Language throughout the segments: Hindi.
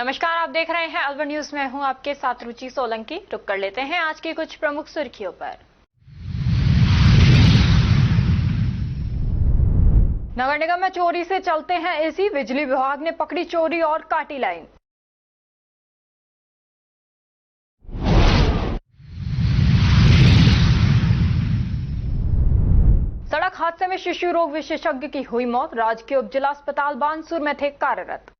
नमस्कार, आप देख रहे हैं अलवर न्यूज में हूं आपके साथ रुचि सोलंकी। रुक कर लेते हैं आज की कुछ प्रमुख सुर्खियों पर। नगर निगम में चोरी से चलते हैं एसी, बिजली विभाग ने पकड़ी चोरी और काटी लाइन। सड़क हादसे में शिशु रोग विशेषज्ञ की हुई मौत, राजकीय उप जिला अस्पताल बानसूर में थे कार्यरत।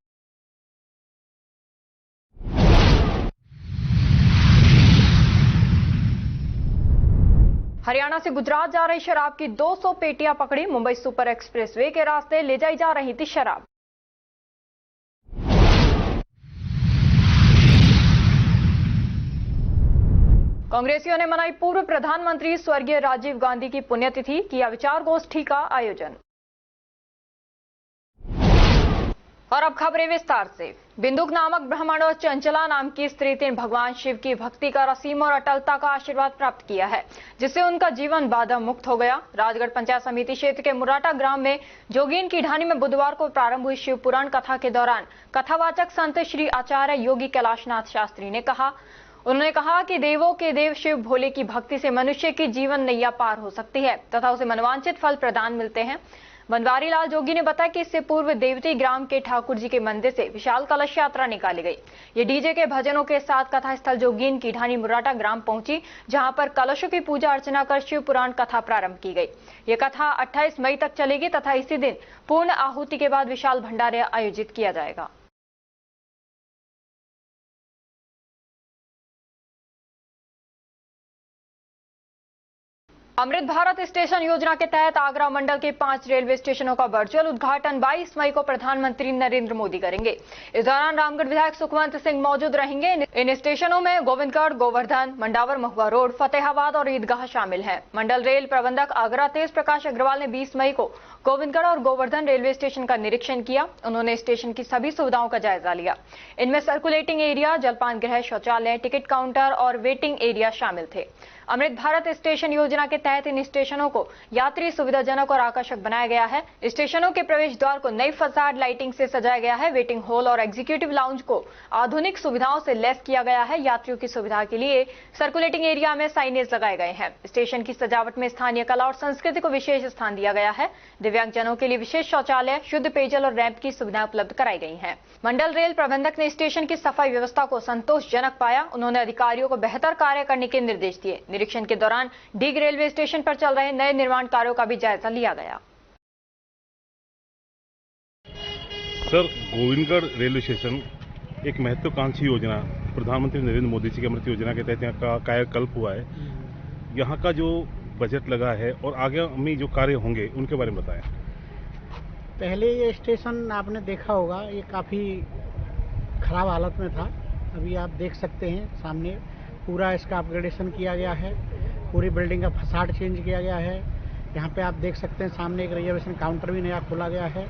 हरियाणा से गुजरात जा रही शराब की 200 पेटियां पकड़ी, मुंबई सुपर एक्सप्रेसवे के रास्ते ले जाई जा रही थी शराब। कांग्रेसियों ने मनाई पूर्व प्रधानमंत्री स्वर्गीय राजीव गांधी की पुण्यतिथि, किया विचार गोष्ठी का आयोजन। और अब खबरें विस्तार से। बिंदुक नामक ब्राह्मण और चंचला नाम की स्त्री ने भगवान शिव की भक्ति का असीम और अटलता का आशीर्वाद प्राप्त किया है, जिससे उनका जीवन बाधा मुक्त हो गया। राजगढ़ पंचायत समिति क्षेत्र के मुराटा ग्राम में जोगीन की ढाणी में बुधवार को प्रारंभ हुई शिव पुराण कथा के दौरान कथावाचक संत श्री आचार्य योगी कैलाशनाथ शास्त्री ने उन्होंने कहा कि देवों के देव शिव भोले की भक्ति से मनुष्य की जीवन नैया पार हो सकती है तथा उसे मनवांछित फल प्रदान मिलते हैं। बनवारी लाल जोगी ने बताया कि इससे पूर्व देवती ग्राम के ठाकुर जी के मंदिर से विशाल कलश यात्रा निकाली गई। ये डीजे के भजनों के साथ कथा स्थल जोगीन की ढाणी मुराटा ग्राम पहुंची, जहां पर कलशों की पूजा अर्चना कर शिव पुराण कथा प्रारंभ की गई। ये कथा 28 मई तक चलेगी तथा इसी दिन पूर्ण आहुति के बाद विशाल भंडारा आयोजित किया जाएगा। अमृत भारत स्टेशन योजना के तहत आगरा मंडल के 5 रेलवे स्टेशनों का वर्चुअल उद्घाटन 22 मई को प्रधानमंत्री नरेंद्र मोदी करेंगे। इस दौरान रामगढ़ विधायक सुखवंत सिंह मौजूद रहेंगे। इन स्टेशनों में गोविंदगढ़, गोवर्धन, मंडावर, महुआ रोड, फतेहाबाद और ईदगाह शामिल हैं। मंडल रेल प्रबंधक आगरा तेज प्रकाश अग्रवाल ने 20 मई को गोविंदगढ़ और गोवर्धन रेलवे स्टेशन का निरीक्षण किया। उन्होंने स्टेशन की सभी सुविधाओं का जायजा लिया। इनमें सर्कुलेटिंग एरिया, जलपान गृह, शौचालय, टिकट काउंटर और वेटिंग एरिया शामिल थे। अमृत भारत स्टेशन योजना के तहत इन स्टेशनों को यात्री सुविधाजनक और आकर्षक बनाया गया है। स्टेशनों के प्रवेश द्वार को नई फसाड लाइटिंग से सजाया गया है। वेटिंग हॉल और एग्जीक्यूटिव लाउंज को आधुनिक सुविधाओं से लैस किया गया है। यात्रियों की सुविधा के लिए सर्कुलेटिंग एरिया में साइनेज लगाए गए हैं। स्टेशन की सजावट में स्थानीय कला और संस्कृति को विशेष स्थान दिया गया है। दिव्यांगजनों के लिए विशेष शौचालय, शुद्ध पेयजल और रैंप की सुविधाएं उपलब्ध कराई गई हैं। मंडल रेल प्रबंधक ने स्टेशन की सफाई व्यवस्था को संतोषजनक पाया। उन्होंने अधिकारियों को बेहतर कार्य करने के निर्देश दिए। निरीक्षण के दौरान डीग रेलवे स्टेशन पर चल रहे नए निर्माण कार्यों का भी जायजा लिया गया। सर, गोविंदगढ़ रेलवे स्टेशन एक महत्वाकांक्षी योजना प्रधानमंत्री नरेंद्र मोदी जी की अमृत योजना के तहत यहाँ का कायाकल्प हुआ है। यहाँ का जो बजट लगा है और आगे में जो कार्य होंगे उनके बारे में बताएं। पहले ये स्टेशन आपने देखा होगा, ये काफ़ी खराब हालत में था। अभी आप देख सकते हैं सामने पूरा इसका अपग्रेडेशन किया गया है। पूरी बिल्डिंग का फसाड चेंज किया गया है। यहाँ पे आप देख सकते हैं सामने एक रिजर्वेशन काउंटर भी नया खोला गया है।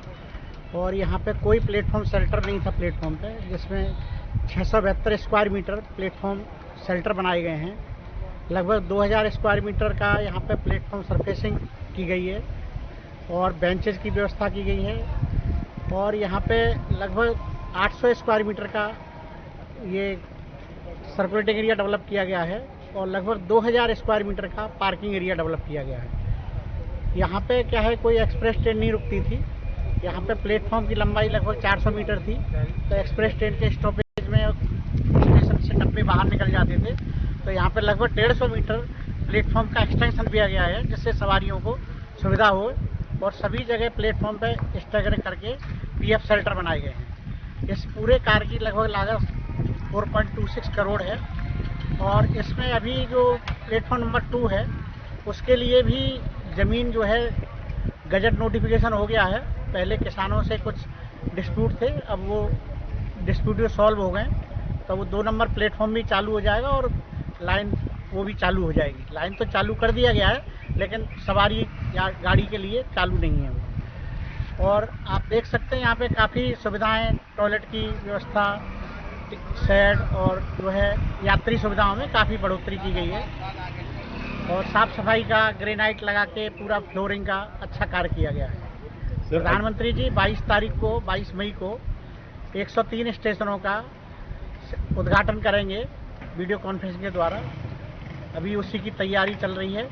और यहाँ पे कोई प्लेटफॉर्म शेल्टर नहीं था प्लेटफॉर्म पे, जिसमें 672 स्क्वायर मीटर प्लेटफॉर्म शेल्टर बनाए गए हैं। लगभग 2000 स्क्वायर मीटर का यहाँ पे प्लेटफॉर्म सरफेसिंग की गई है और बेंचेस की व्यवस्था की गई है। और यहाँ पे लगभग 800 स्क्वायर मीटर का ये सर्कुलेटिंग एरिया डेवलप किया गया है और लगभग 2000 स्क्वायर मीटर का पार्किंग एरिया डेवलप किया गया है। यहाँ पे क्या है, कोई एक्सप्रेस ट्रेन नहीं रुकती थी। यहाँ पे प्लेटफॉर्म की लंबाई लगभग 400 मीटर थी, तो एक्सप्रेस ट्रेन के स्टॉपेज में स्टेशन से डब्बे बाहर निकल जाते थे। तो यहाँ पे लगभग 150 मीटर प्लेटफॉर्म का एक्सटेंशन किया गया है, जिससे सवारियों को सुविधा हो। और सभी जगह प्लेटफॉर्म पे स्टैगर करके पीएफ शेल्टर बनाए गए हैं। इस पूरे कार्य की लगभग लागत 4.26 करोड़ है। और इसमें अभी जो प्लेटफॉर्म नंबर 2 है उसके लिए भी ज़मीन जो है गजट नोटिफिकेशन हो गया है। पहले किसानों से कुछ डिस्प्यूट थे, अब वो डिस्प्यूट सॉल्व हो गए, तो वो 2 नंबर प्लेटफॉर्म भी चालू हो जाएगा और लाइन वो भी चालू हो जाएगी। लाइन तो चालू कर दिया गया है, लेकिन सवारी या गाड़ी के लिए चालू नहीं है वो। और आप देख सकते हैं यहाँ पे काफ़ी सुविधाएं, टॉयलेट की व्यवस्था, शेड और जो है यात्री सुविधाओं में काफ़ी बढ़ोतरी की गई है। और साफ सफाई का ग्रेनाइट लगा के पूरा फ्लोरिंग का अच्छा कार्य किया गया है। प्रधानमंत्री जी 22 मई को 103 स्टेशनों का उद्घाटन करेंगे वीडियो कॉन्फ्रेंसिंग के द्वारा। अभी उसी की तैयारी चल रही है,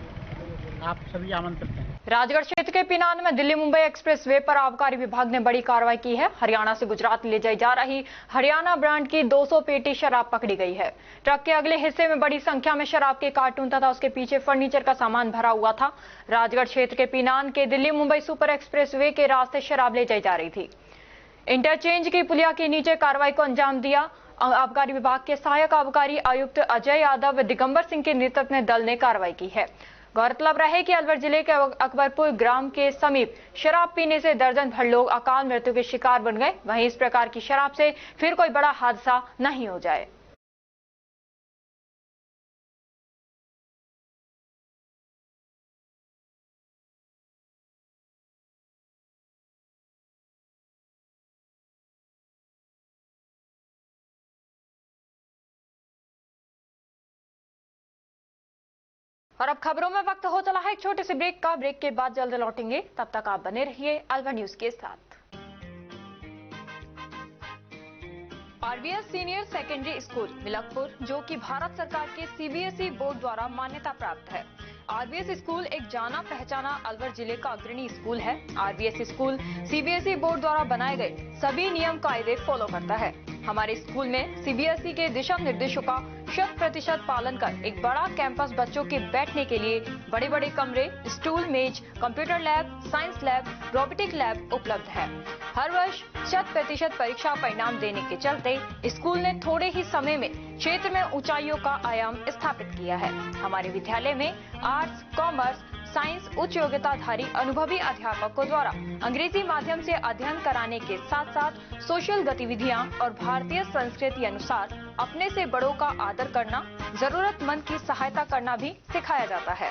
आप सभी आमंत्रित हैं। राजगढ़ क्षेत्र के पिनान में दिल्ली मुंबई एक्सप्रेस वे पर आबकारी विभाग ने बड़ी कार्रवाई की है। हरियाणा से गुजरात ले जाई जा रही हरियाणा ब्रांड की 200 पेटी शराब पकड़ी गई है। ट्रक के अगले हिस्से में बड़ी संख्या में शराब के कार्टून तथा उसके पीछे फर्नीचर का सामान भरा हुआ था। राजगढ़ क्षेत्र के पिनान के Delhi Mumbai super express way के रास्ते शराब ले जाई जा रही थी। इंटरचेंज की पुलिया के नीचे कार्रवाई को अंजाम दिया। आबकारी विभाग के सहायक आबकारी आयुक्त अजय यादव व दिगंबर सिंह के नेतृत्व में दल ने कार्रवाई की है। गौरतलब रहे कि अलवर जिले के अकबरपुर ग्राम के समीप शराब पीने से दर्जन भर लोग अकाल मृत्यु के शिकार बन गए। वहीं इस प्रकार की शराब से फिर कोई बड़ा हादसा नहीं हो जाए। और अब खबरों में वक्त हो चला है एक छोटे से ब्रेक का। ब्रेक के बाद जल्द लौटेंगे, तब तक आप बने रहिए अलवर न्यूज के साथ। RBS senior secondary school Milakpur, जो कि भारत सरकार के सीबीएसई बोर्ड द्वारा मान्यता प्राप्त है। आरबीएस स्कूल एक जाना पहचाना अलवर जिले का अग्रणी स्कूल है। आरबीएस स्कूल सीबीएसई बोर्ड द्वारा बनाए गए सभी नियम कायदे फॉलो करता है। हमारे स्कूल में सीबीएसई के दिशा निर्देशों का 100% पालन कर एक बड़ा कैंपस, बच्चों के बैठने के लिए बड़े बड़े कमरे, स्टूल, मेज, computer lab, science lab, robotic lab उपलब्ध है। हर वर्ष 100% परीक्षा परिणाम देने के चलते स्कूल ने थोड़े ही समय में क्षेत्र में ऊंचाइयों का आयाम स्थापित किया है। हमारे विद्यालय में आर्ट्स, कॉमर्स, साइंस उच्च योग्यताधारी अनुभवी अध्यापकों द्वारा अंग्रेजी माध्यम से अध्ययन कराने के साथ साथ सोशल गतिविधियां और भारतीय संस्कृति अनुसार अपने से बड़ों का आदर करना, जरूरतमंद की सहायता करना भी सिखाया जाता है।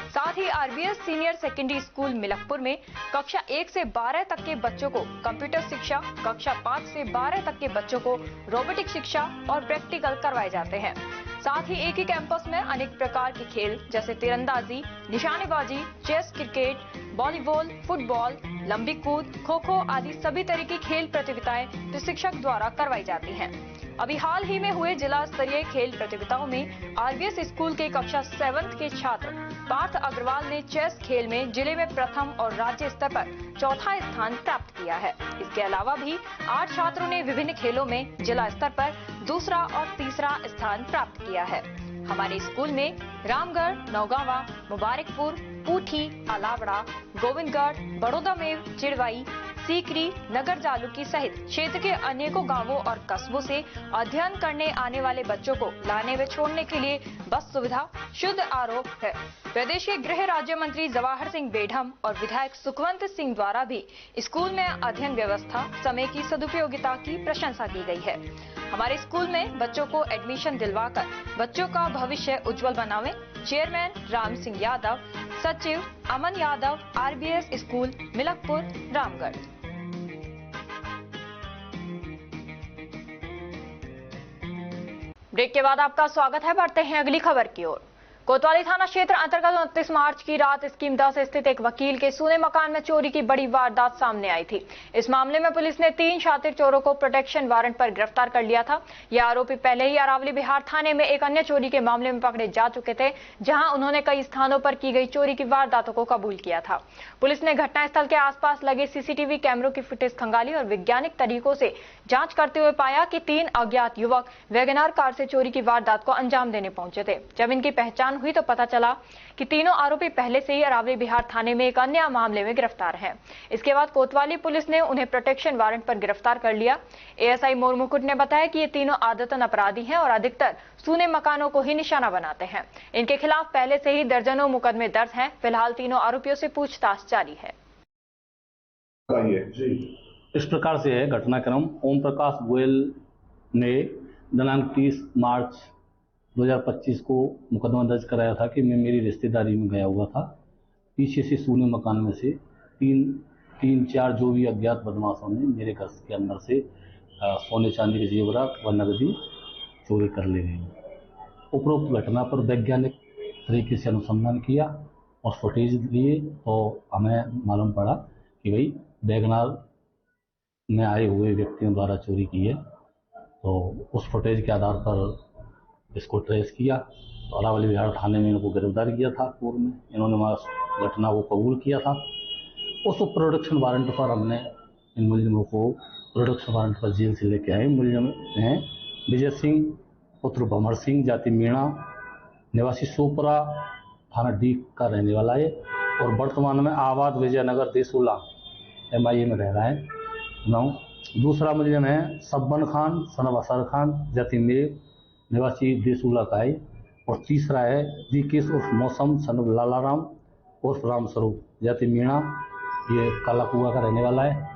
साथ ही RBS senior secondary school Milakpur में कक्षा 1 से 12 तक के बच्चों को कंप्यूटर शिक्षा, कक्षा 5 से 12 तक के बच्चों को रोबोटिक शिक्षा और प्रैक्टिकल करवाए जाते हैं। साथ ही एक ही कैंपस में अनेक प्रकार के खेल जैसे तीरंदाजी, निशानेबाजी, चेस, क्रिकेट, वॉलीबॉल, फुटबॉल, लंबी कूद, खो खो आदि सभी तरह की खेल प्रतियोगिताएं प्रशिक्षक द्वारा करवाई जाती हैं। अभी हाल ही में हुए जिला स्तरीय खेल प्रतियोगिताओं में आरबीएस स्कूल के कक्षा 7 के छात्र पार्थ अग्रवाल ने चेस खेल में जिले में प्रथम और राज्य स्तर पर चौथा स्थान प्राप्त किया है। इसके अलावा भी 8 छात्रों ने विभिन्न खेलों में जिला स्तर पर दूसरा और तीसरा स्थान प्राप्त किया है। हमारे स्कूल में रामगढ़, नौगावा, मुबारकपुर, पूठी, अलावड़ा, गोविंदगढ़, बड़ौदामेव, चिड़वाई, सीकरी, नगर जालुकी सहित क्षेत्र के अनेकों गांवों और कस्बों से अध्ययन करने आने वाले बच्चों को लाने व छोड़ने के लिए बस सुविधा, शुद्ध आरोप है। प्रदेश के गृह राज्य मंत्री जवाहर सिंह बेढम और विधायक सुखवंत सिंह द्वारा भी स्कूल में अध्ययन व्यवस्था, समय की सदुपयोगिता की प्रशंसा की गई है। हमारे स्कूल में बच्चों को एडमिशन दिलवाकर बच्चों का भविष्य उज्जवल बनावे। चेयरमैन राम सिंह यादव, सचिव Aman Yadav, RBS school Milakpur, Ramgarh. Break के बाद आपका स्वागत है। बढ़ते हैं अगली खबर की ओर। कोतवाली थाना क्षेत्र अंतर्गत 29 मार्च की रात स्कीम 10 स्थित एक वकील के सूने मकान में चोरी की बड़ी वारदात सामने आई थी। इस मामले में पुलिस ने 3 शातिर चोरों को प्रोटेक्शन वारंट पर गिरफ्तार कर लिया था। ये आरोपी पहले ही अरावली बिहार थाने में एक अन्य चोरी के मामले में पकड़े जा चुके थे, जहां उन्होंने कई स्थानों पर की गई चोरी की वारदातों को कबूल किया था। पुलिस ने घटनास्थल के आसपास लगे सीसीटीवी कैमरों की फुटेज खंगाली और वैज्ञानिक तरीकों से जांच करते हुए पाया कि 3 अज्ञात युवक वैगनार कार से चोरी की वारदात को अंजाम देने पहुंचे थे। जब इनकी पहचान हुई तो पता चला कि तीनों आरोपी पहले से ही अरावली बिहार थाने में एक अन्य मामले में गिरफ्तार हैं। इसके बाद कोतवाली पुलिस ने उन्हें प्रोटेक्शन वारंट पर गिरफ्तार कर लिया। एएसआई मोरमुकुट ने बताया कि ये तीनों आदतन अपराधी हैं और अधिकतर सूने मकानों को ही निशाना बनाते हैं। इनके खिलाफ पहले से ही दर्जनों मुकदमे दर्ज हैं। फिलहाल तीनों आरोपियों से पूछताछ जारी है। इस प्रकार से है घटनाक्रम। ओम प्रकाश गोयल ने दिनांक 30 मार्च 2025 को मुकदमा दर्ज कराया था कि मैं मेरी रिश्तेदारी में गया हुआ था। पीछे से सूने मकान में से तीन चार जो भी अज्ञात बदमाशों ने मेरे घर के अंदर से सोने चांदी के जेवरात व नकदी चोरी कर ले गए। उपरोक्त घटना पर वैज्ञानिक तरीके से अनुसंधान किया और फुटेज लिए तो हमें मालूम पड़ा कि भाई वैगनार में आए हुए व्यक्तियों द्वारा चोरी की है। तो उस फुटेज के आधार पर इसको ट्रेस किया, तो अरावली विहार थाने में इनको गिरफ्तार किया था पूर्व में। इन्होंने वहाँ घटना को कबूल किया था। उस प्रोडक्शन वारंट पर हमने इन मुलजिमों को प्रोडक्शन वारंट पर जेल से लेके आए। मुलजिम हैं विजय सिंह पुत्र भंवर सिंह, जाति मीणा, निवासी सोपरा, थाना डी का रहने वाला है और वर्तमान में आबाद विजयनगर देसूला MIA में रह रहा है। 9 दूसरा मुलजिम है सब्बन खान सन ऑफ असर खान, जाति मेघ, निवासी देसूला का है। और तीसरा है DK उर्फ मौसम सन ऑफ लालाराम उर्फ रामस्वरूप, जाति मीणा, ये काला कुआ का रहने वाला है।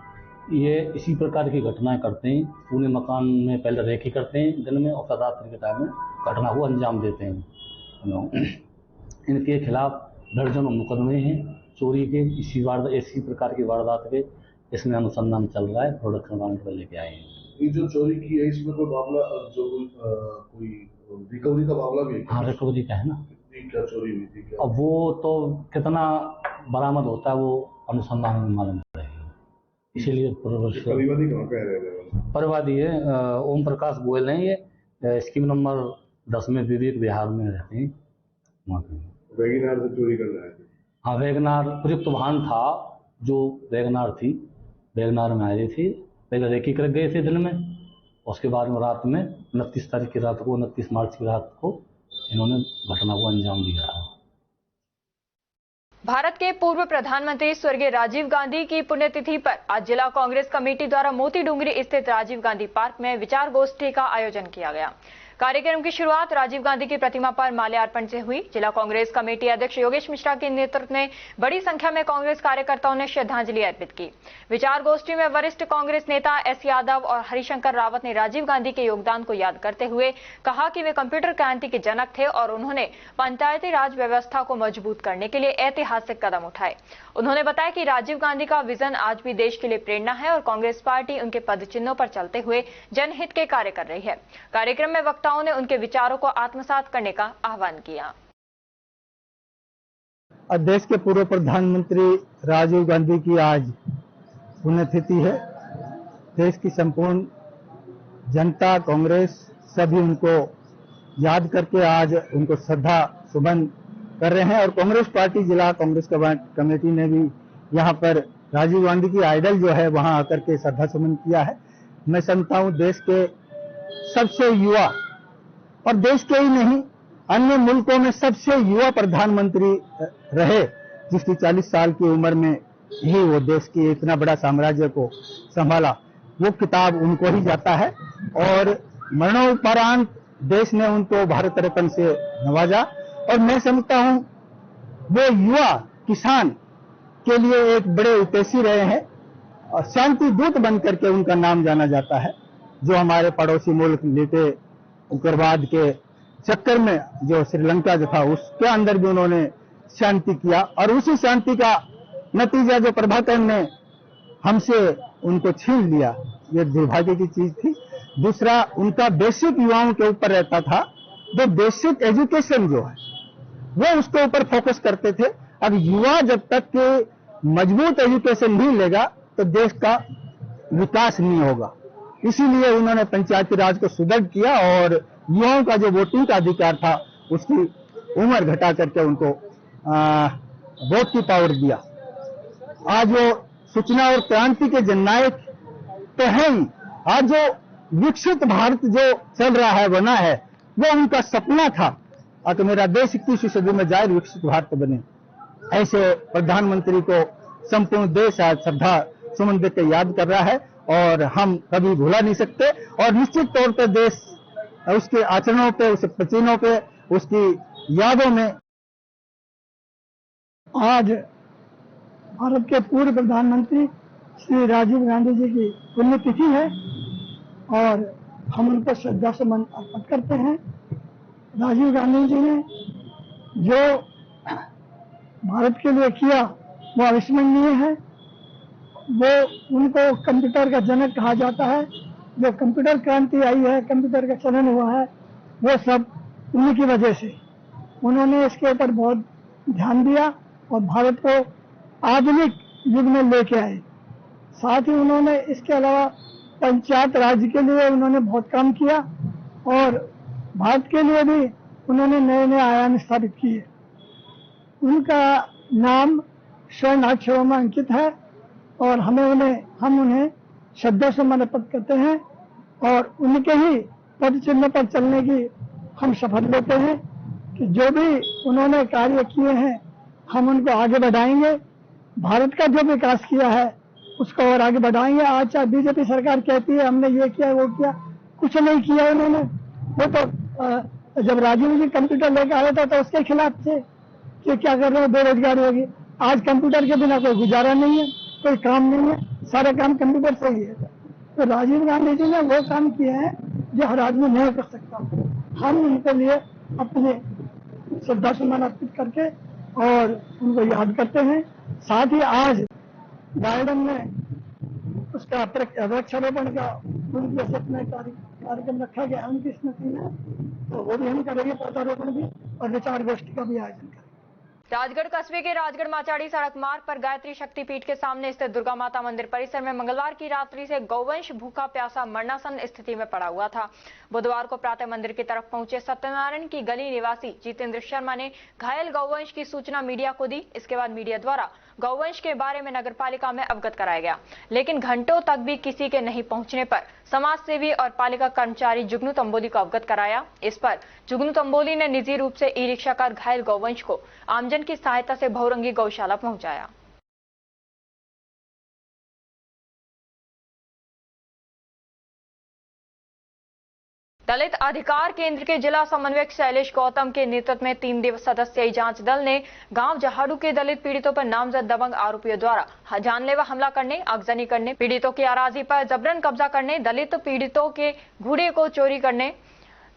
ये इसी प्रकार की घटनाएं करते हैं। पूरे मकान में पहले रेकी करते हैं दिन में और फिर रात्रि के टाइम में घटना को अंजाम देते हैं। इनके खिलाफ दर्जनों मुकदमे हैं चोरी के, इसी प्रकार की वारदात के इसमें अनुसंधान चल रहा है। प्रोडक्शन वारंट पर लेके आए हैं। ये जो चोरी की है इसमें कोई मामला कोई रिकवरी का मामला भी है? हाँ, रिकवरी का है ना। क्या चोरी हुई थी क्या? अब वो तो कितना बरामद होता है वो अनुसंधान में मालूम पड़ेगा। इसीलिए परिवादी कहाँ पे रह रहे हैं? परिवादी है ओम प्रकाश गोयल है। ये स्कीम नंबर 10 में विवेक विहार में रहते हैं। वैगनार से चोरी कर रहे थे? हाँ, वैगनार प्रयुक्त वाहन था जो वैगनार थी, वैगनार में आए थे। पहले रेकी कर गए थे दिन में, उसके बाद में रात में 29 तारीख की रात को, 29 मार्च की रात को इन्होंने घटना को अंजाम दिया है। भारत के पूर्व प्रधानमंत्री स्वर्गीय राजीव गांधी की पुण्यतिथि पर आज जिला कांग्रेस कमेटी द्वारा मोती डूंगरी स्थित राजीव गांधी पार्क में विचार गोष्ठी का आयोजन किया गया। कार्यक्रम की शुरुआत राजीव गांधी की प्रतिमा पर माल्यार्पण से हुई। जिला कांग्रेस कमेटी अध्यक्ष योगेश मिश्रा के नेतृत्व में बड़ी संख्या में कांग्रेस कार्यकर्ताओं ने श्रद्धांजलि अर्पित की। विचार गोष्ठी में वरिष्ठ कांग्रेस नेता S यादव और हरिशंकर रावत ने राजीव गांधी के योगदान को याद करते हुए कहा कि वे कंप्यूटर क्रांति के जनक थे और उन्होंने पंचायती राज व्यवस्था को मजबूत करने के लिए ऐतिहासिक कदम उठाए। उन्होंने बताया कि राजीव गांधी का विजन आज भी देश के लिए प्रेरणा है और कांग्रेस पार्टी उनके पद चिन्हों पर चलते हुए जनहित के कार्य कर रही है। कार्यक्रम में वक्ताओं ने उनके विचारों को आत्मसात करने का आह्वान किया। देश के पूर्व प्रधानमंत्री राजीव गांधी की आज पुण्यतिथि है। देश की संपूर्ण जनता, कांग्रेस सभी उनको याद करके आज उनको श्रद्धा सुमन कर रहे हैं और कांग्रेस पार्टी जिला कांग्रेस कमेटी ने भी यहाँ पर राजीव गांधी की आइडल जो है वहां आकर के श्रद्धा सुमन किया है। मैं समझता हूँ देश के सबसे युवा और देश के ही नहीं अन्य मुल्कों में सबसे युवा प्रधानमंत्री रहे, जिसकी 40 साल की उम्र में ही वो देश की इतना बड़ा साम्राज्य को संभाला, वो किताब उनको ही जाता है। और मरणोपरांत देश ने उनको भारत रत्न से नवाजा और मैं समझता हूं वो युवा किसान के लिए एक बड़े उद्देश्य रहे हैं और शांति दूत बन करके उनका नाम जाना जाता है। जो हमारे पड़ोसी मुल्क लेटे उग्रवाद के चक्कर में जो श्रीलंका जो था उसके अंदर भी उन्होंने शांति किया और उसी शांति का नतीजा जो प्रभाकर ने हमसे उनको छीन लिया, ये दुर्भाग्य की चीज थी। दूसरा, उनका बेसिक युवाओं के ऊपर रहता था, जो बेसिक एजुकेशन जो है वो उसके ऊपर फोकस करते थे। अब युवा जब तक के मजबूत एजुकेशन नहीं लेगा तो देश का विकास नहीं होगा। इसीलिए उन्होंने पंचायती राज को सुदृढ़ किया और युवाओं का जो वोटिंग का अधिकार था उसकी उम्र घटा करके उनको वोट की पावर दिया। आज वो सूचना और क्रांति के जननायक तो है ही, आज जो विकसित भारत जो चल रहा है, बना है, वो उनका सपना था कि मेरा देश 21वीं सदी में जाए, विकसित भारत बने। ऐसे प्रधानमंत्री को संपूर्ण देश आज श्रद्धा सुमन देकर याद कर रहा है और हम कभी भुला नहीं सकते। और निश्चित तौर पर देश उसके आचरणों पे, उसके पसीनों पे, उसकी यादों में आज भारत के पूर्व प्रधानमंत्री श्री राजीव गांधी जी की पुण्यतिथि है और हम उन पर श्रद्धा सुमन अर्पित करते हैं। राजीव गांधी जी ने जो भारत के लिए किया वो अविस्मरणीय है। वो उनको कंप्यूटर का जनक कहा जाता है। जो कंप्यूटर क्रांति आई है, कंप्यूटर का चलन हुआ है, वो सब उन्हीं की वजह से। उन्होंने इसके ऊपर बहुत ध्यान दिया और भारत को आधुनिक युग में लेके आए। साथ ही उन्होंने इसके अलावा पंचायत राज के लिए उन्होंने बहुत काम किया और भारत के लिए भी उन्होंने नए नए आयाम स्थापित किए। उनका नाम स्वर्ण अक्षरों में अंकित है और हम उन्हें श्रद्धा से समर्पित करते हैं और उनके ही पद चिन्ह पर चलने की हम शपथ लेते हैं कि जो भी उन्होंने कार्य किए हैं हम उनको आगे बढ़ाएंगे। भारत का जो विकास किया है उसको और आगे बढ़ाएंगे। आज चाहे बीजेपी सरकार कहती है हमने ये किया वो किया, कुछ नहीं किया उन्होंने। वो तो जब राजीव जी कंप्यूटर लेकर आया था तो उसके खिलाफ थे कि क्या कर रहे हो, बेरोजगारी होगी। आज कंप्यूटर के बिना कोई गुजारा नहीं है, कोई काम नहीं है, सारा काम कंप्यूटर से ही है। तो राजीव गांधी जी ने वो काम किए हैं जो हर आदमी नहीं कर सकता। हम उनके लिए अपने श्रद्धा सुमन अर्पित करके और उनको याद करते हैं। साथ ही आज गार्डन में उसका वृक्षारोपण का उनके सपने कार्यक्रम रखा गया उनकी स्मृति में, तो वो भी हम करेंगे, पौधारोपण भी और विचार गोष्ठी का भी आयोजन करेंगे। राजगढ़ कस्बे के राजगढ़ माचाड़ी सड़क मार्ग पर गायत्री शक्तिपीठ के सामने स्थित दुर्गा माता मंदिर परिसर में मंगलवार की रात्रि से गौवंश भूखा प्यासा मरणासन स्थिति में पड़ा हुआ था। बुधवार को प्रातः मंदिर की तरफ पहुंचे सत्यनारायण की गली निवासी जितेंद्र शर्मा ने घायल गौवंश की सूचना मीडिया को दी। इसके बाद मीडिया द्वारा गौवंश के बारे में नगरपालिका में अवगत कराया गया, लेकिन घंटों तक भी किसी के नहीं पहुंचने पर समाज सेवी और पालिका कर्मचारी जुगनू तंबोली को अवगत कराया। इस पर जुगनू तंबोली ने निजी रूप से ई रिक्शा कर घायल गौवंश को आमजन की सहायता से बहुरंगी गौशाला पहुंचाया। दलित अधिकार केंद्र के जिला समन्वयक शैलेश गौतम के नेतृत्व में 3 सदस्यीय जांच दल ने गांव जहाड़ू के दलित पीड़ितों पर नामजद दबंग आरोपियों द्वारा जानलेवा हमला करने, आगजनी करने, पीड़ितों की अराजी पर जबरन कब्जा करने, दलित पीड़ितों के घोड़े को चोरी करने,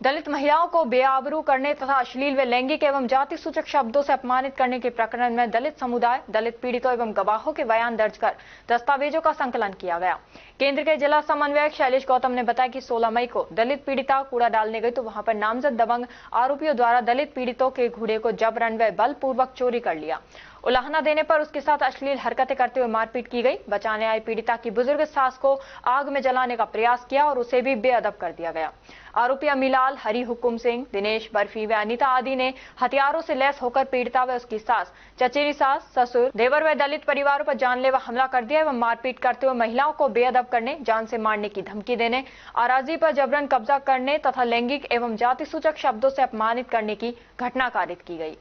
दलित महिलाओं को बेआबरू करने तथा अश्लील व लैंगिक एवं जाति सूचक शब्दों से अपमानित करने के प्रकरण में दलित समुदाय, दलित पीड़ितों एवं गवाहों के बयान दर्ज कर दस्तावेजों का संकलन किया गया। केंद्र के जिला समन्वयक शैलेश गौतम ने बताया कि 16 मई को दलित पीड़िता कूड़ा डालने गई तो वहां पर नामजद दबंग आरोपियों द्वारा दलित पीड़ितों के घोड़े को जबरन व बलपूर्वक चोरी कर लिया। उलाहना देने पर उसके साथ अश्लील हरकतें करते हुए मारपीट की गई। बचाने आई पीड़िता की बुजुर्ग सास को आग में जलाने का प्रयास किया और उसे भी बेअदब कर दिया गया। आरोपी अमीलाल, हरि हुकुम सिंह, दिनेश, बर्फी व अनिता आदि ने हथियारों से लैस होकर पीड़िता व उसकी सास, चचेरी सास, ससुर, देवर व दलित परिवारों पर जानलेवा हमला कर दिया एवं मारपीट करते हुए महिलाओं को बेअदब करने, जान से मारने की धमकी देने, अराजी पर जबरन कब्जा करने तथा लैंगिक एवं जाति सूचक शब्दों से अपमानित करने की घटना कारित की गई।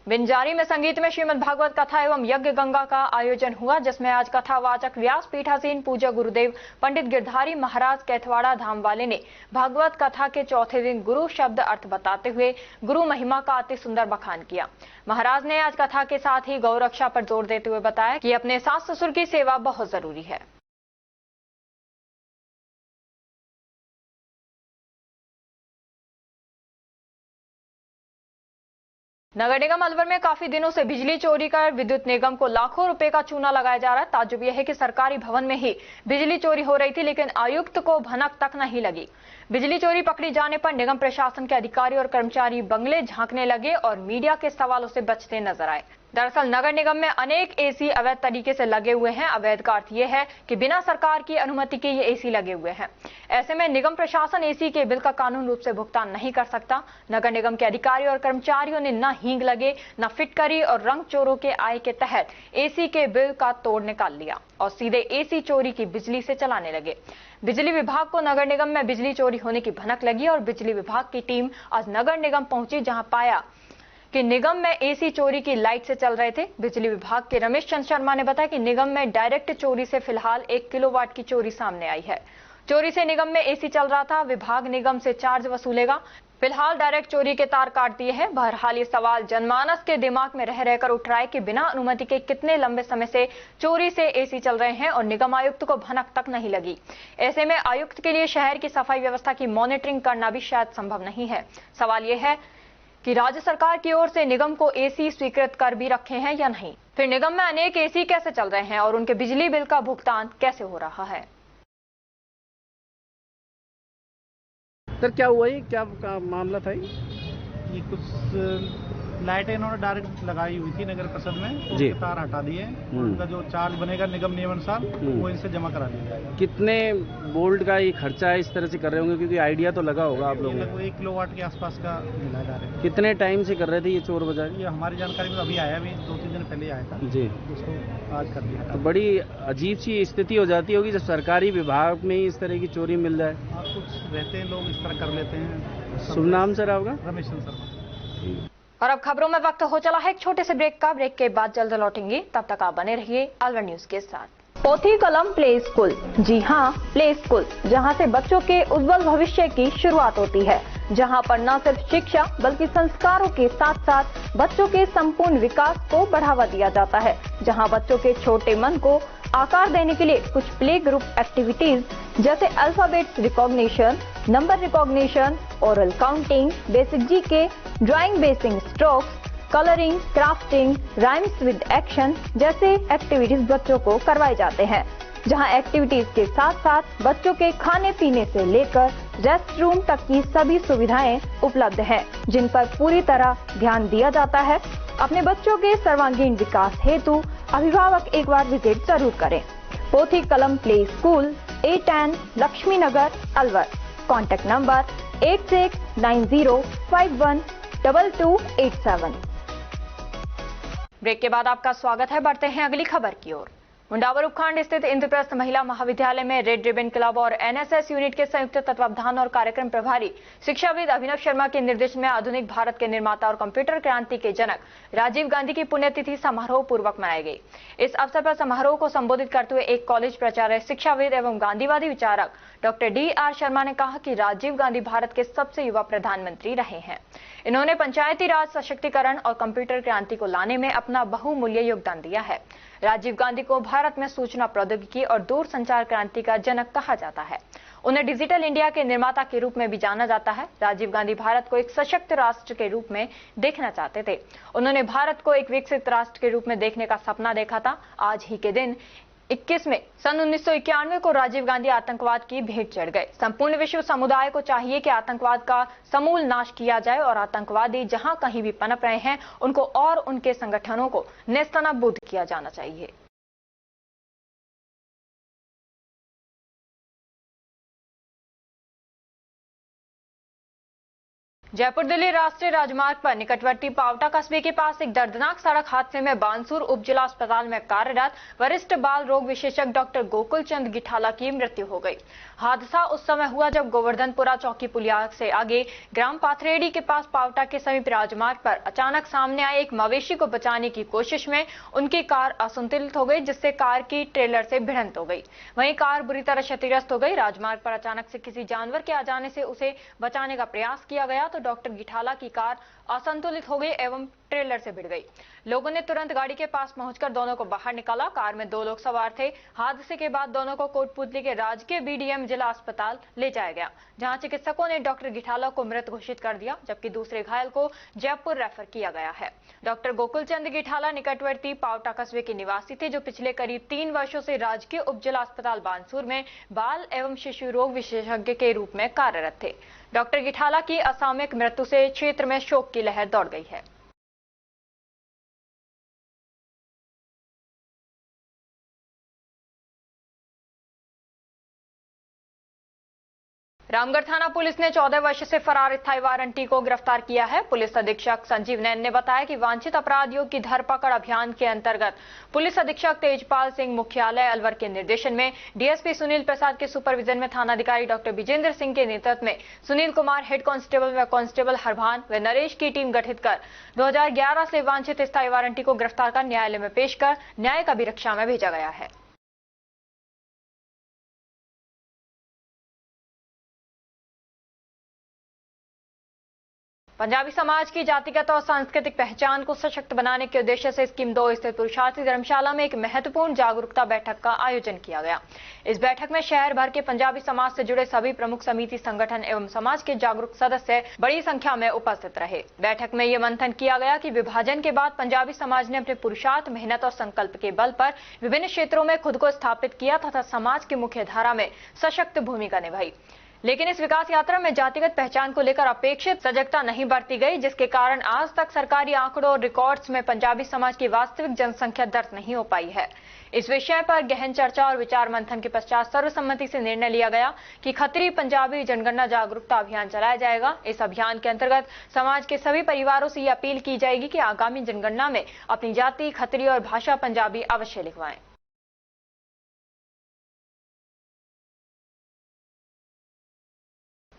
बिंजारी में संगीत में श्रीमद् भागवत कथा एवं यज्ञ गंगा का आयोजन हुआ, जिसमें आज कथावाचक व्यास पीठासीन पूज्य गुरुदेव पंडित गिरधारी महाराज कैथवाड़ा धाम वाले ने भागवत कथा के चौथे दिन गुरु शब्द अर्थ बताते हुए गुरु महिमा का अति सुंदर बखान किया। महाराज ने आज कथा के साथ ही गौ रक्षा पर जोर देते हुए बताया कि अपने सास ससुर की सेवा बहुत जरूरी है। नगर निगम अलवर में काफी दिनों से बिजली चोरी कर विद्युत निगम को लाखों रुपए का चूना लगाया जा रहा है। ताज्जुब यह है कि सरकारी भवन में ही बिजली चोरी हो रही थी, लेकिन आयुक्त को भनक तक नहीं लगी। बिजली चोरी पकड़ी जाने पर निगम प्रशासन के अधिकारी और कर्मचारी बंगले झांकने लगे और मीडिया के सवालों से बचते नजर आए। दरअसल नगर निगम में अनेक एसी अवैध तरीके से लगे हुए हैं। अवैध का अर्थ यह है कि बिना सरकार की अनुमति के ये एसी लगे हुए हैं। ऐसे में निगम प्रशासन एसी के बिल का कानून रूप से भुगतान नहीं कर सकता। नगर निगम के अधिकारी और कर्मचारियों ने न हींग लगे, न फिटकरी और रंग चोरों के आय के तहत एसी के बिल का तोड़ निकाल लिया और सीधे एसी चोरी की बिजली से चलाने लगे। बिजली विभाग को नगर निगम में बिजली चोरी होने की भनक लगी और बिजली विभाग की टीम आज नगर निगम पहुंची, जहां पाया कि निगम में एसी चोरी की लाइट से चल रहे थे। बिजली विभाग के रमेश चंद्र शर्मा ने बताया कि निगम में डायरेक्ट चोरी से फिलहाल 1 किलोवाट की चोरी सामने आई है। चोरी से निगम में एसी चल रहा था। विभाग निगम से चार्ज वसूलेगा। फिलहाल डायरेक्ट चोरी के तार काट दिए हैं। बहरहाल ये सवाल जनमानस के दिमाग में रह रहकर उठ रहा है कि बिना अनुमति के कितने लंबे समय से चोरी से एसी चल रहे हैं और निगम आयुक्त को भनक तक नहीं लगी। ऐसे में आयुक्त के लिए शहर की सफाई व्यवस्था की मॉनिटरिंग करना भी शायद संभव नहीं है। सवाल यह है कि राज्य सरकार की ओर से निगम को एसी स्वीकृत कर भी रखे हैं या नहीं। फिर निगम में अनेक एसी कैसे चल रहे हैं और उनके बिजली बिल का भुगतान कैसे हो रहा है। सर क्या हुआ ये, क्या मामला था ये कुछ लाइटें इन्होंने डायरेक्ट लगाई हुई थी नगर परिषद में, तो जी। उसके तार हटा दिए। उनका जो चार्ज बनेगा निगम नियमानुसार वो इनसे जमा करा दिया जाएगा। कितने वोल्ट का ये खर्चा है इस तरह से कर रहे होंगे, क्योंकि आइडिया तो लगा होगा आप ये लोगों को। लगभग 1 किलोवाट के आसपास का मिला है डायरेक्ट। कितने टाइम से कर रहे थे ये चोर बाजार? ये हमारी जानकारी में अभी आया, अभी 2-3 दिन पहले आया था, जी। उसको आज कर दिया। तो बड़ी अजीब सी स्थिति हो जाती होगी जब सरकारी विभाग में ही इस तरह की चोरी मिल जाए। और कुछ रहते हैं लोग इस तरह कर लेते हैं। शुभ नाम सर आपका? रमेश शर्मा। और अब खबरों में वक्त हो चला है एक छोटे से ब्रेक का। ब्रेक के बाद जल्द लौटेंगे, तब तक आप बने रहिए अलवर न्यूज के साथ। पोथी कलम प्ले स्कूल, जी हाँ प्ले स्कूल, जहाँ से बच्चों के उज्जवल भविष्य की शुरुआत होती है, जहाँ पर न सिर्फ शिक्षा बल्कि संस्कारों के साथ साथ बच्चों के संपूर्ण विकास को बढ़ावा दिया जाता है, जहाँ बच्चों के छोटे मन को आकार देने के लिए कुछ प्ले ग्रुप एक्टिविटीज जैसे alphabets recognition, number recognition, oral counting, basic GK, drawing basic strokes, colouring, crafting, rhymes with action जैसे एक्टिविटीज बच्चों को करवाए जाते हैं, जहां एक्टिविटीज के साथ साथ बच्चों के खाने पीने से लेकर रेस्ट रूम तक की सभी सुविधाएं उपलब्ध हैं, जिन पर पूरी तरह ध्यान दिया जाता है। अपने बच्चों के सर्वांगीण विकास हेतु अभिभावक एक बार विजिट जरूर करें। Pothi Kalam play school, A10 Lakshmi Nagar, Alwar. Contact number 8690512287। Break के बाद आपका स्वागत है। बढ़ते हैं अगली खबर की ओर। मुंडावर उपखंड स्थित इंद्रप्रस्थ महिला महाविद्यालय में रेड रिबन क्लब और एनएसएस यूनिट के संयुक्त तत्वावधान और कार्यक्रम प्रभारी शिक्षाविद अभिनव शर्मा के निर्देशन में आधुनिक भारत के निर्माता और कंप्यूटर क्रांति के जनक राजीव गांधी की पुण्यतिथि समारोह पूर्वक मनाई गई। इस अवसर पर समारोह को संबोधित करते हुए एक कॉलेज प्राचार्य, शिक्षाविद एवं गांधीवादी विचारक डॉक्टर D.R. शर्मा ने कहा कि राजीव गांधी भारत के सबसे युवा प्रधानमंत्री रहे हैं। इन्होंने पंचायती राज सशक्तिकरण और कंप्यूटर क्रांति को लाने में अपना बहुमूल्य योगदान दिया है। राजीव गांधी को भारत में सूचना प्रौद्योगिकी और दूरसंचार क्रांति का जनक कहा जाता है। उन्हें डिजिटल इंडिया के निर्माता के रूप में भी जाना जाता है। राजीव गांधी भारत को एक सशक्त राष्ट्र के रूप में देखना चाहते थे। उन्होंने भारत को एक विकसित राष्ट्र के रूप में देखने का सपना देखा था। आज ही के दिन 21 में सन 1991 को राजीव गांधी आतंकवाद की भेंट चढ़ गए। संपूर्ण विश्व समुदाय को चाहिए कि आतंकवाद का समूल नाश किया जाए और आतंकवादी जहां कहीं भी पनप रहे हैं उनको और उनके संगठनों को नेस्तनाबूद किया जाना चाहिए। जयपुर दिल्ली राष्ट्रीय राजमार्ग पर निकटवर्ती पावटा कस्बे के पास एक दर्दनाक सड़क हादसे में बानसूर उप जिला अस्पताल में कार्यरत वरिष्ठ बाल रोग विशेषज्ञ डॉक्टर गोकुल चंद गिठाला की मृत्यु हो गई। हादसा उस समय हुआ जब गोवर्धनपुरा चौकी पुलिया से आगे ग्राम पाथरेडी के पास पावटा के समीप राजमार्ग पर अचानक सामने आए एक मवेशी को बचाने की कोशिश में उनकी कार असंतुलित हो गई, जिससे कार की ट्रेलर से भिड़ंत हो गई। वहीं कार बुरी तरह क्षतिग्रस्त हो गई। राजमार्ग पर अचानक से किसी जानवर के आ जाने से उसे बचाने का प्रयास किया गया तो डॉक्टर गिठाला की कार असंतुलित हो गई एवं ट्रेलर से भिड़ गई। लोगों ने तुरंत गाड़ी के पास पहुंचकर दोनों को बाहर निकाला। कार में 2 लोग सवार थे। हादसे के बाद दोनों को कोटपुतली के राजकीय BDM जिला अस्पताल ले जाया गया, जहां चिकित्सकों ने डॉक्टर गिठाला को मृत घोषित कर दिया, जबकि दूसरे घायल को जयपुर रेफर किया गया है। डॉक्टर गोकुल चंद गिठाला निकटवर्ती पावटा कस्बे के निवासी थे, जो पिछले करीब 3 वर्षों से राजकीय उप जिला अस्पताल बानसूर में बाल एवं शिशु रोग विशेषज्ञ के रूप में कार्यरत थे। डॉक्टर गिठाला की असामयिक मृत्यु से क्षेत्र में शोक की लहर दौड़ गई है। रामगढ़ थाना पुलिस ने 14 वर्ष से फरार स्थायी वारंटी को गिरफ्तार किया है। पुलिस अधीक्षक संजीव नैन ने बताया कि वांछित अपराधियों की धरपकड़ अभियान के अंतर्गत पुलिस अधीक्षक तेजपाल सिंह मुख्यालय अलवर के निर्देशन में डीएसपी सुनील प्रसाद के सुपरविजन में थानाधिकारी डॉक्टर विजेंद्र सिंह के नेतृत्व में सुनील कुमार, हेड कांस्टेबल व कांस्टेबल हरभान व नरेश की टीम गठित कर 2011 से वांछित स्थायी वारंटी को गिरफ्तार कर न्यायालय में पेश कर न्यायिक अभिरक्षा में भेजा गया है। पंजाबी समाज की जातिगत और सांस्कृतिक पहचान को सशक्त बनाने के उद्देश्य से स्कीम 2 स्थित पुरुषार्थी धर्मशाला में एक महत्वपूर्ण जागरूकता बैठक का आयोजन किया गया। इस बैठक में शहर भर के पंजाबी समाज से जुड़े सभी प्रमुख समिति, संगठन एवं समाज के जागरूक सदस्य बड़ी संख्या में उपस्थित रहे। बैठक में ये मंथन किया गया कि विभाजन के बाद पंजाबी समाज ने अपने पुरुषार्थ, मेहनत और संकल्प के बल पर विभिन्न क्षेत्रों में खुद को स्थापित किया तथा समाज की मुख्य धारा में सशक्त भूमिका निभाई। लेकिन इस विकास यात्रा में जातिगत पहचान को लेकर अपेक्षित सजगता नहीं बरती गई, जिसके कारण आज तक सरकारी आंकड़ों और रिकॉर्ड्स में पंजाबी समाज की वास्तविक जनसंख्या दर्ज नहीं हो पाई है। इस विषय पर गहन चर्चा और विचार मंथन के पश्चात सर्वसम्मति से निर्णय लिया गया कि खत्री पंजाबी जनगणना जागरूकता अभियान चलाया जाएगा। इस अभियान के अंतर्गत समाज के सभी परिवारों से ये अपील की जाएगी कि आगामी जनगणना में अपनी जाति, खत्री और भाषा पंजाबी अवश्य लिखवाएं।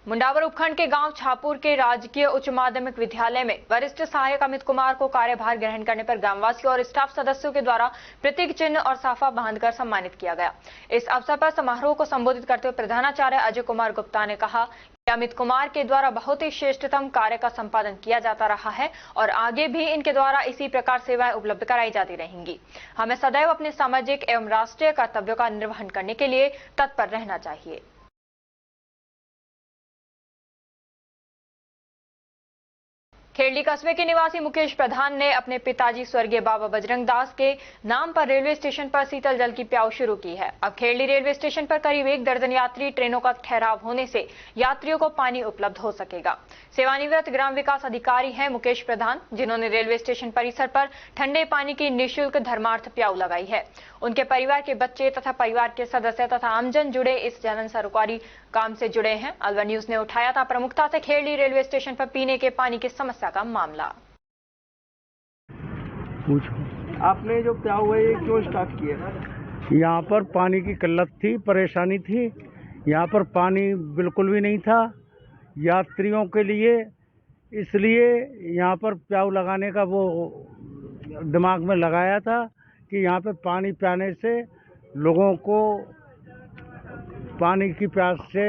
मुंडावर उपखंड के गांव छापुर के राजकीय उच्च माध्यमिक विद्यालय में वरिष्ठ सहायक अमित कुमार को कार्यभार ग्रहण करने पर ग्रामवासियों और स्टाफ सदस्यों के द्वारा प्रतीक चिन्ह और साफा बांधकर सम्मानित किया गया। इस अवसर पर समारोह को संबोधित करते हुए प्रधानाचार्य अजय कुमार गुप्ता ने कहा कि अमित कुमार के द्वारा बहुत ही श्रेष्ठतम कार्य का संपादन किया जाता रहा है और आगे भी इनके द्वारा इसी प्रकार सेवाएं उपलब्ध कराई जाती रहेंगी। हमें सदैव अपने सामाजिक एवं राष्ट्रीय कर्तव्यों का निर्वहन करने के लिए तत्पर रहना चाहिए। खेड़ली कस्बे के निवासी मुकेश प्रधान ने अपने पिताजी स्वर्गीय बाबा बजरंग दास के नाम पर रेलवे स्टेशन पर शीतल जल की प्याऊ शुरू की है। अब खेड़ली रेलवे स्टेशन पर करीब 1 दर्जन यात्री ट्रेनों का ठहराव होने से यात्रियों को पानी उपलब्ध हो सकेगा। सेवानिवृत्त ग्राम विकास अधिकारी हैं मुकेश प्रधान, जिन्होंने रेलवे स्टेशन परिसर पर ठंडे पानी की निःशुल्क धर्मार्थ प्याऊ लगाई है। उनके परिवार के बच्चे तथा परिवार के सदस्य तथा आमजन जुड़े इस जन सरोकारी काम से जुड़े हैं। अलवर न्यूज ने उठाया था प्रमुखता से खेड़ली रेलवे स्टेशन पर पीने के पानी की समस्या का मामला। आपने जो प्याऊ है ये क्यों स्टार्ट किया? यहाँ पर पानी की किल्लत थी, परेशानी थी। यहाँ पर पानी बिल्कुल भी नहीं था यात्रियों के लिए, इसलिए यहाँ पर प्याऊ लगाने का वो दिमाग में लगाया था कि यहाँ पे पानी पियाने से लोगों को पानी की प्यास से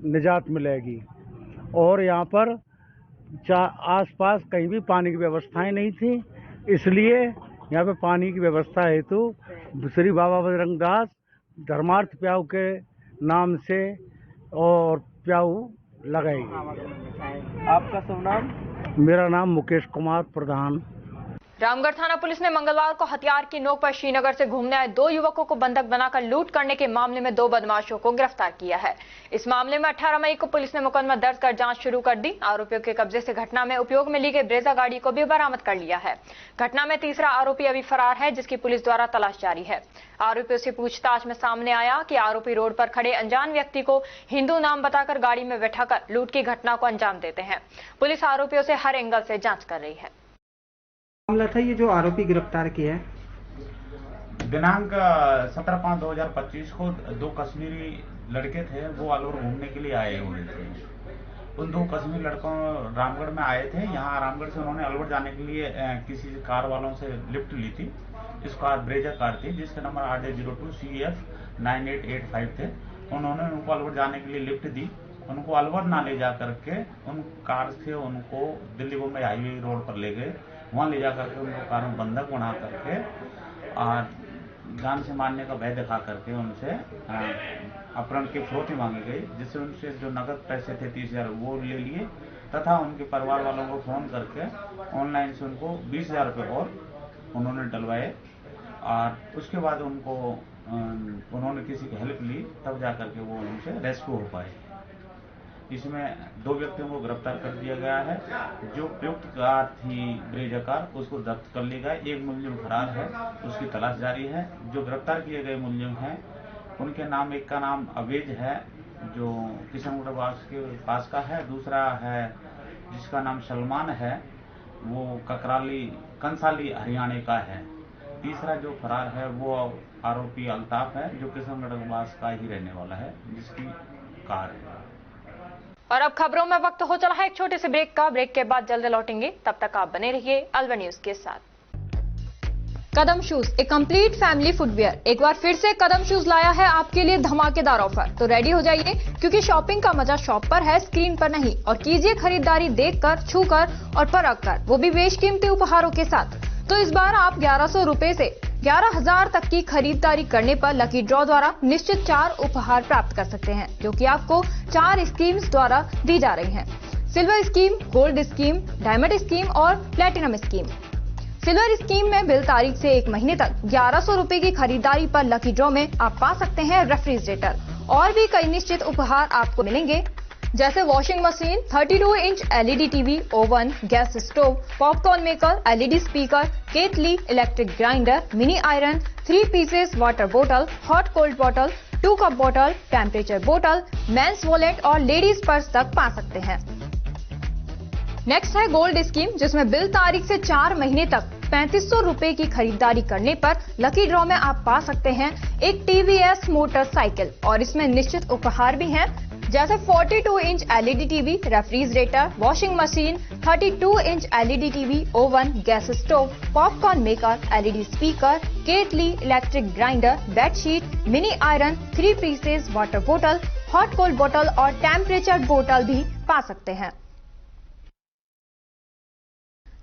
निजात मिलेगी। और यहाँ पर आसपास कहीं भी पानी की व्यवस्थाएं नहीं थी, इसलिए यहाँ पे पानी की व्यवस्था हेतु श्री बाबा बजरंग दास धर्मार्थ प्याऊ के नाम से और प्याऊ लगाई गई। आपका शुभ नाम? मेरा नाम मुकेश कुमार प्रधान। रामगढ़ थाना पुलिस ने मंगलवार को हथियार की नोक पर श्रीनगर से घूमने आए 2 युवकों को बंधक बनाकर लूट करने के मामले में 2 बदमाशों को गिरफ्तार किया है। इस मामले में 18 मई को पुलिस ने मुकदमा दर्ज कर जांच शुरू कर दी। आरोपियों के कब्जे से घटना में उपयोग में ली गई ब्रेजा गाड़ी को भी बरामद कर लिया है। घटना में तीसरा आरोपी अभी फरार है, जिसकी पुलिस द्वारा तलाश जारी है। आरोपियों से पूछताछ में सामने आया कि आरोपी रोड पर खड़े अनजान व्यक्ति को हिंदू नाम बताकर गाड़ी में बैठाकर लूट की घटना को अंजाम देते हैं। पुलिस आरोपियों से हर एंगल से जांच कर रही है। मामला था ये जो आरोपी गिरफ्तार किया है, दिनांक 17/5/2025 को 2 कश्मीरी लड़के थे, वो अलवर घूमने के लिए आए हुए थे। उन 2 कश्मीरी लड़कों रामगढ़ में आए थे। यहाँ रामगढ़ से उन्होंने अलवर जाने के लिए किसी कार वालों से लिफ्ट ली थी। इस कार ब्रेजा कार थी जिसका नंबर RJ02 CF 9885 थे। उन्होंने उनको अलवर जाने के लिए लिफ्ट दी। उनको अलवर ना ले जा करके उन कार से उनको दिल्ली बम्बई हाईवे रोड पर ले गए। वहाँ ले जा करके उनको कार में बंधक बना करके और जान से मारने का भय दिखा करके उनसे अपहरण की फिरौती मांगी गई, जिससे उनसे जो नगद पैसे थे 30,000 वो ले लिए तथा उनके परिवार वालों को फोन करके ऑनलाइन से उनको 20,000 रुपये और उन्होंने डलवाए। और उसके बाद उनको उन्होंने किसी की हेल्प ली, तब जा करके वो उनसे रेस्क्यू हो पाए। इसमें 2 व्यक्तियों को गिरफ्तार कर दिया गया है। जो प्रयुक्त कार थी ब्रेजा कार, उसको जब्त कर लिया गया। 1 मुलजिम फरार है, उसकी तलाश जारी है। जो गिरफ्तार किए गए मुलजिम हैं उनके नाम, एक का नाम अवेज है जो किशनगढ़ के पास का है, दूसरा है जिसका नाम सलमान है, वो कंसाली हरियाणा का है। तीसरा जो फरार है वो आरोपी अल्ताफ है, जो किशनगढ़ का ही रहने वाला है, जिसकी कार है। और अब खबरों में वक्त हो चला है एक छोटे से ब्रेक का। ब्रेक के बाद जल्द लौटेंगे, तब तक आप बने रहिए अलवर न्यूज के साथ। कदम शूज, एक कंप्लीट फैमिली फुटवियर, एक बार फिर से कदम शूज लाया है आपके लिए धमाकेदार ऑफर। तो रेडी हो जाइए, क्योंकि शॉपिंग का मजा शॉप पर है, स्क्रीन पर नहीं। और कीजिए खरीदारी देखकर, छूकर और परख कर, वो भी बेशकीमती उपहारों के साथ। तो इस बार आप 1100 रुपए से 11,000 तक की खरीदारी करने पर लकी ड्रॉ द्वारा निश्चित 4 उपहार प्राप्त कर सकते हैं, जो कि आपको 4 स्कीम्स द्वारा दी जा रही हैं। Silver scheme, gold scheme, diamond scheme और प्लेटिनम स्कीम। सिल्वर स्कीम में बिल तारीख से 1 महीने तक 1100 रुपए की खरीदारी पर लकी ड्रॉ में आप पा सकते हैं रेफ्रिजरेटर और भी कई निश्चित उपहार आपको मिलेंगे जैसे washing machine, 32 inch LED TV, oven, gas stove, popcorn maker, LED speaker, kettle, electric grinder, mini iron, 3 pieces water बोतल, हॉट कोल्ड बोतल, 2 कप बोतल, टेम्परेचर बोतल, मेंस वॉलेट और लेडीज पर्स तक पा सकते हैं। नेक्स्ट है गोल्ड स्कीम, जिसमें बिल तारीख से 4 महीने तक 3500 रुपए की खरीदारी करने पर लकी ड्रॉ में आप पा सकते हैं एक TVS मोटरसाइकिल और इसमें निश्चित उपहार भी हैं, जैसे 42 inch LED TV, refrigerator, washing machine, 32 inch LED TV, oven, gas stove, popcorn maker, LED speaker, kettle, electric grinder, bedsheet, mini iron, 3 pieces water बोतल, हॉट कोल्ड बोतल और टेम्परेचर बोतल भी पा सकते हैं।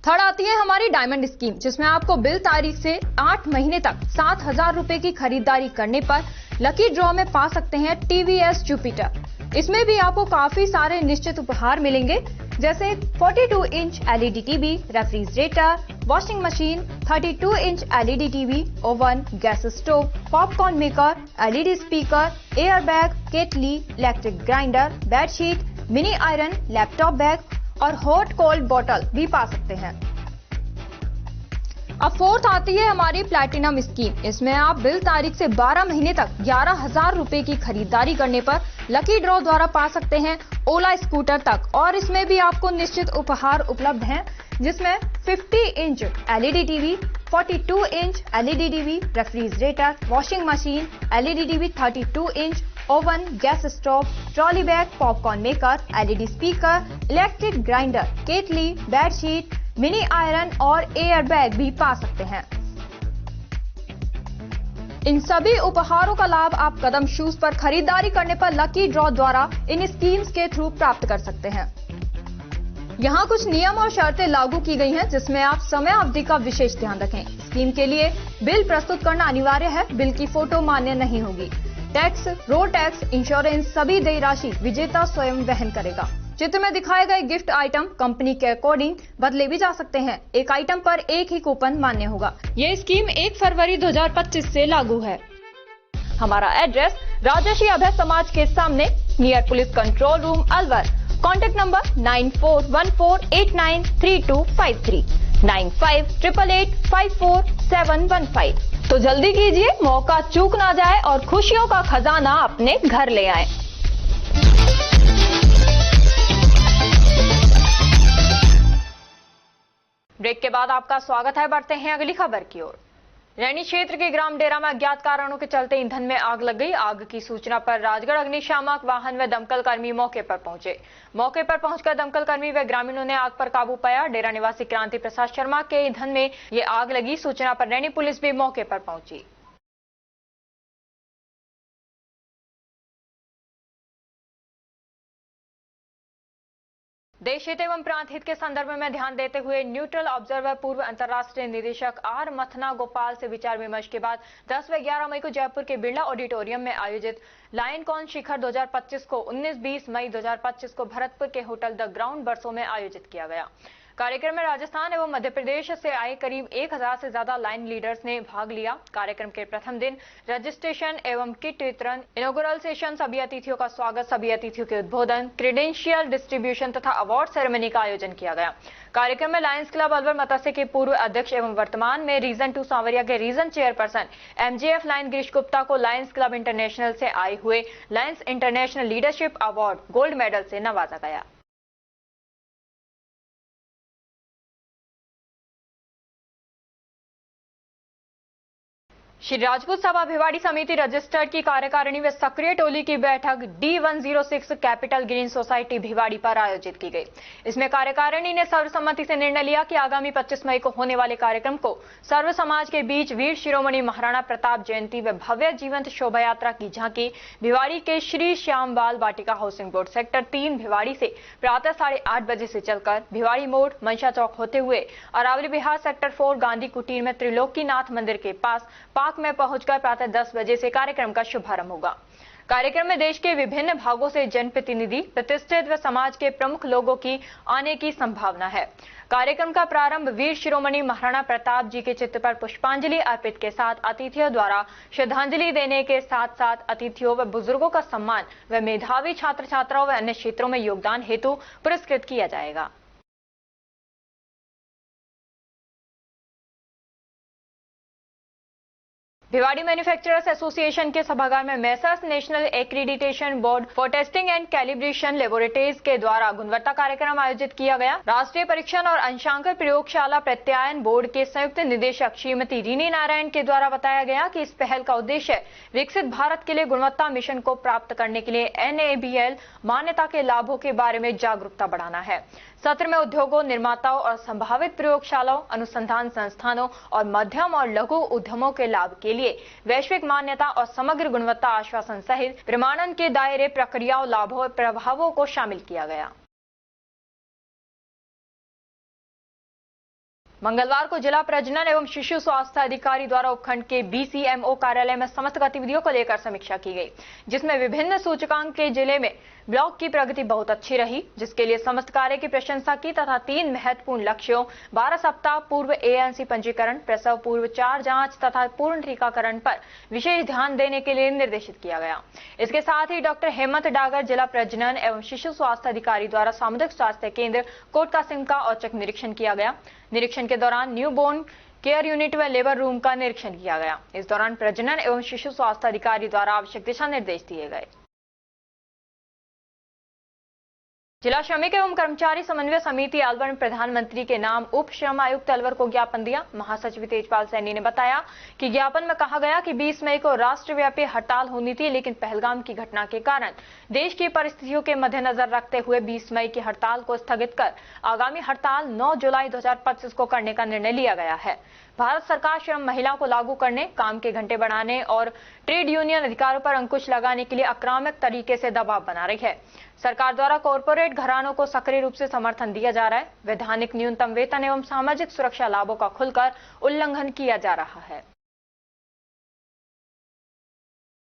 थर्ड आती है हमारी डायमंड स्कीम, जिसमें आपको बिल तारीख से 8 महीने तक 7000 रुपए की खरीदारी करने पर लकी ड्रॉ में पा सकते हैं TVS जुपिटर। इसमें भी आपको काफी सारे निश्चित उपहार मिलेंगे, जैसे 42 inch LED TV, refrigerator, washing machine, 32 inch LED TV, oven, gas stove, popcorn maker, LED speaker, air bag, kettle, electric grinder, bedsheet, mini iron, laptop bag और हॉट कोल्ड बोतल भी पा सकते हैं। अब फोर्थ आती है हमारी प्लैटिनम स्कीम। इसमें आप बिल तारीख से 12 महीने तक 11,000 रुपए की खरीदारी करने पर लकी ड्रॉ द्वारा पा सकते हैं ओला स्कूटर तक और इसमें भी आपको निश्चित उपहार उपलब्ध हैं, जिसमें 50 inch LED TV, 42 inch LED TV, refrigerator, washing machine, LED TV, 32 inch, oven, gas stove, trolley bag, popcorn maker, LED speaker, electric grinder, kettle, bedsheet, mini iron और एयर बैग भी पा सकते हैं। इन सभी उपहारों का लाभ आप कदम शूज पर खरीदारी करने पर लकी ड्रॉ द्वारा इन स्कीम्स के थ्रू प्राप्त कर सकते हैं। यहाँ कुछ नियम और शर्तें लागू की गई हैं, जिसमें आप समय अवधि का विशेष ध्यान रखें। स्कीम के लिए बिल प्रस्तुत करना अनिवार्य है, बिल की फोटो मान्य नहीं होगी। टैक्स, रोड टैक्स, इंश्योरेंस सभी देय राशि विजेता स्वयं वहन करेगा। चित्र में दिखाए गए गिफ्ट आइटम कंपनी के अकॉर्डिंग बदले भी जा सकते हैं। एक आइटम पर एक ही कूपन मान्य होगा। ये स्कीम 1 फरवरी 2025 से लागू है। हमारा एड्रेस राजर्षि अभय समाज के सामने, near police control room, Alwar. Contact number 9414893253, 9588854715। तो जल्दी कीजिए, मौका चूक ना जाए और खुशियों का खजाना अपने घर ले आए। ब्रेक के बाद आपका स्वागत है। बढ़ते हैं अगली खबर की ओर। रैनी क्षेत्र के ग्राम डेरा में अज्ञात कारणों के चलते ईंधन में आग लग गई। आग की सूचना पर राजगढ़ अग्निशामक वाहन व दमकल कर्मी मौके पर पहुंचे। मौके पर पहुंचकर दमकल कर्मी व ग्रामीणों ने आग पर काबू पाया। डेरा निवासी क्रांति प्रसाद शर्मा के ईंधन में ये आग लगी। सूचना पर रैनी पुलिस भी मौके पर पहुंची। देश हित एवं प्रांत हित के संदर्भ में ध्यान देते हुए न्यूट्रल ऑब्जर्वर पूर्व अंतर्राष्ट्रीय निदेशक आर मथना गोपाल से विचार विमर्श के बाद 10 व 11 मई को जयपुर के बिरला ऑडिटोरियम में आयोजित लायन कॉन शिखर 2025 को 19-20 मई 2025 को भरतपुर के होटल द ग्राउंड बरसों में आयोजित किया गया। कार्यक्रम में राजस्थान एवं मध्य प्रदेश से आए करीब 1000 से ज्यादा लाइन लीडर्स ने भाग लिया। कार्यक्रम के प्रथम दिन रजिस्ट्रेशन एवं किट वितरण, इनॉग्रल सेशन, सभी अतिथियों का स्वागत, सभी अतिथियों के उद्बोधन, क्रेडेंशियल डिस्ट्रीब्यूशन तथा अवार्ड सेरेमनी का आयोजन किया गया। कार्यक्रम में लायंस क्लब अलवर मत्स्य के पूर्व अध्यक्ष एवं वर्तमान में रीजन 2 सांवरिया के region chairperson MJF Lion Girish Gupta को लायंस क्लब इंटरनेशनल से आए हुए Lions International leadership award gold medal से नवाजा गया। श्री राजपूत सभा भिवाड़ी समिति रजिस्टर्ड की कार्यकारिणी व सक्रिय टोली की बैठक D106 capital green society Bhiwadi पर आयोजित की गई। इसमें कार्यकारिणी ने सर्वसम्मति से निर्णय लिया कि आगामी 25 मई को होने वाले कार्यक्रम को सर्व समाज के बीच वीर शिरोमणि महाराणा प्रताप जयंती व भव्य जीवंत शोभा यात्रा की झांकी भिवाड़ी के श्री श्याम बाल वाटिका हाउसिंग बोर्ड सेक्टर 3 भिवाड़ी से प्रातः 8:30 बजे से चलकर भिवाड़ी मोड़ मंशा चौक होते हुए अरावली विहार सेक्टर 4 गांधी कुटीर में त्रिलोकीनाथ मंदिर के पास पार्क में पहुंचकर प्रातः 10 बजे से कार्यक्रम का शुभारंभ होगा। कार्यक्रम में देश के विभिन्न भागों से जनप्रतिनिधि, प्रतिष्ठित व समाज के प्रमुख लोगों की आने की संभावना है। कार्यक्रम का प्रारंभ वीर शिरोमणि महाराणा प्रताप जी के चित्र पर पुष्पांजलि अर्पित के साथ अतिथियों द्वारा श्रद्धांजलि देने के साथ साथ अतिथियों व बुजुर्गों का सम्मान व मेधावी छात्र छात्राओं व अन्य क्षेत्रों में योगदान हेतु पुरस्कृत किया जाएगा। भिवाड़ी मैन्युफैक्चरर्स एसोसिएशन के सभागार में messrs national accreditation board for testing and calibration laboratories के द्वारा गुणवत्ता कार्यक्रम आयोजित किया गया। राष्ट्रीय परीक्षण और अंशांकन प्रयोगशाला प्रत्यायन बोर्ड के संयुक्त निदेशक श्रीमती रीनी नारायण के द्वारा बताया गया कि इस पहल का उद्देश्य विकसित भारत के लिए गुणवत्ता मिशन को प्राप्त करने के लिए NABL मान्यता के लाभों के बारे में जागरूकता बढ़ाना है। सत्र में उद्योगों, निर्माताओं और संभावित प्रयोगशालाओं, अनुसंधान संस्थानों और मध्यम और लघु उद्यमों के लाभ के लिए वैश्विक मान्यता और समग्र गुणवत्ता आश्वासन सहित प्रमाणन के दायरे, प्रक्रियाओं, लाभों और प्रभावों को शामिल किया गया। मंगलवार को जिला प्रजनन एवं शिशु स्वास्थ्य अधिकारी द्वारा उपखंड के BCMO कार्यालय में समस्त गतिविधियों को लेकर समीक्षा की गई, जिसमें विभिन्न सूचकांक के जिले में ब्लॉक की प्रगति बहुत अच्छी रही, जिसके लिए समस्त कार्य की प्रशंसा की तथा 3 महत्वपूर्ण लक्ष्यों 12 सप्ताह पूर्व ANC पंजीकरण, प्रसव पूर्व 4 जांच तथा पूर्ण टीकाकरण पर विशेष ध्यान देने के लिए निर्देशित किया गया। इसके साथ ही डॉक्टर हेमंत डागर जिला प्रजनन एवं शिशु स्वास्थ्य अधिकारी द्वारा सामुदायिक स्वास्थ्य केंद्र कोटका सिंह का औचक निरीक्षण किया गया। निरीक्षण के दौरान न्यू बोर्न केयर यूनिट व लेबर रूम का निरीक्षण किया गया। इस दौरान प्रजनन एवं शिशु स्वास्थ्य अधिकारी द्वारा आवश्यक दिशा निर्देश दिए गए। जिला श्रमिक एवं कर्मचारी समन्वय समिति अलवर ने प्रधानमंत्री के नाम उप श्रम आयुक्त अलवर को ज्ञापन दिया। महासचिव तेजपाल सैनी ने बताया कि ज्ञापन में कहा गया कि 20 मई को राष्ट्रव्यापी हड़ताल होनी थी, लेकिन पहलगाम की घटना के कारण देश की परिस्थितियों के मद्देनजर रखते हुए 20 मई की हड़ताल को स्थगित कर आगामी हड़ताल 9 जुलाई 2025 को करने का निर्णय लिया गया है। भारत सरकार श्रम महिला को लागू करने, काम के घंटे बढ़ाने और ट्रेड यूनियन अधिकारों पर अंकुश लगाने के लिए आक्रामक तरीके से दबाव बना रही है। सरकार द्वारा कॉरपोरेट घरानों को सक्रिय रूप से समर्थन दिया जा रहा है। वैधानिक न्यूनतम वेतन एवं सामाजिक सुरक्षा लाभों का खुलकर उल्लंघन किया जा रहा है।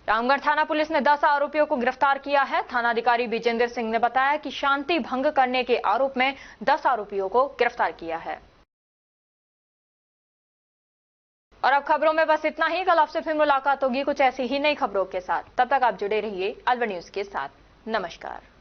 रामगढ़ थाना पुलिस ने 10 आरोपियों को गिरफ्तार किया है। थानाधिकारी विजेंद्र सिंह ने बताया कि शांति भंग करने के आरोप में 10 आरोपियों को गिरफ्तार किया है। और अब खबरों में बस इतना ही। कल आपसे फिर मुलाकात होगी कुछ ऐसी ही नई खबरों के साथ। तब तक आप जुड़े रहिए अलवर न्यूज के साथ। नमस्कार।